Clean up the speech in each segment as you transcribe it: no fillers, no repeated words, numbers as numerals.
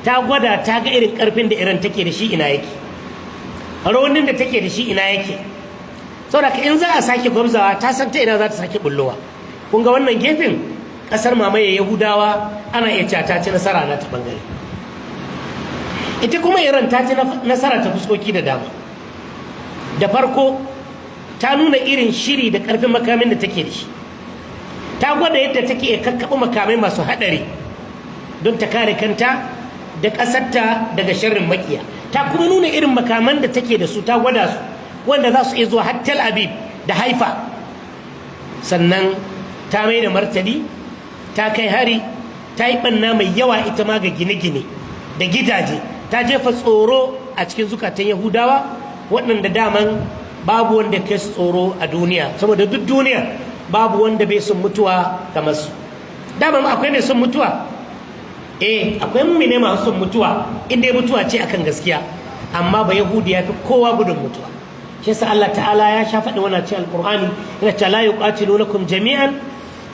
ta gwada ta ga irin karfin da Iran take da shi ina yake, raunin da take da shi ina yake. Saboda in za a sake gwamzawa ta san ta ina za ta sake bullowa. Kun ga wannan gefen kasar mamaye Yahudawa ana iya cewa ta ci nasara na ta bangare. Ita kuma Iran ta ci nasara ta fuskoki da dama. Da farko ta nuna irin shiri da karfin makamin da take da shi. Ta gwada yadda take iya kakkaɓa makamai masu haɗari don ta kare kanta da ƙasarta daga sharrin makiya. Ta kuma nuna irin makaman da take da su, ta gwada su wanda za su iya zuwa har Tel Aviv da Haifa. Sannan ta mai da martani, ta kai hari, ta yi ɓanna mai yawa ita ma ga gine-gine da gidaje. Ta jefa tsoro a cikin zukatan Yahudawa waɗanda daman babu wanda kai su tsoro a duniya, saboda duk duniya babu wanda bai son mutuwa kamar su. Daman akwai mai son mutuwa, akwai mummune masu son mutuwa inda mutuwa ce akan gaskiya, amma ba Yahudi ya fi kowa gudun mutuwa. Shi yasa Allah ta'ala ya sha faɗi wannan cikin Alƙur'ani, yana cewa la yuqatilunakum jami'an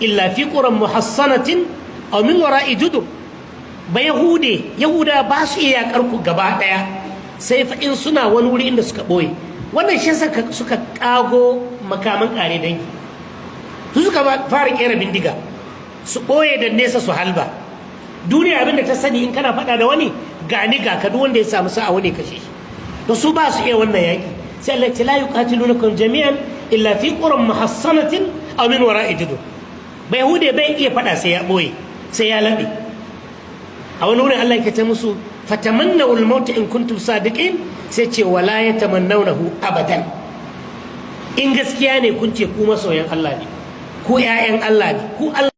illa fi quran muhassanatin aw min wara'i judur. Ba Yahuda ba su iya yakar ku gaba ɗaya sai fa in suna wani wuri inda suka ɓoye. Wannan shi yasa suka kago makaman ƙare dangi. Su suka fara ƙera bindiga su ɓoye da nesa su halba. Duniya abinda ta sani in kana faɗa da wani gani ga ka, duk wanda ya samu sa'a wani kashe shi. To su ba su iya wannan yaƙi. Sai Allah ya ce la yuqatilunakum jami'an illa fi quran muhassanatin aw min wara'i judur. Ba Yahude bai iya faɗa sai ya ɓoye, sai ya laɓe. A wani wurin Allah ya ce musu fatamannaw al-maut in kuntum sadiqin, sai ce wala yatamannawnahu abadan. In gaskiya ne kun ce ku masoyan Allah ne, ku ƴaƴan Allah ne, ku Allah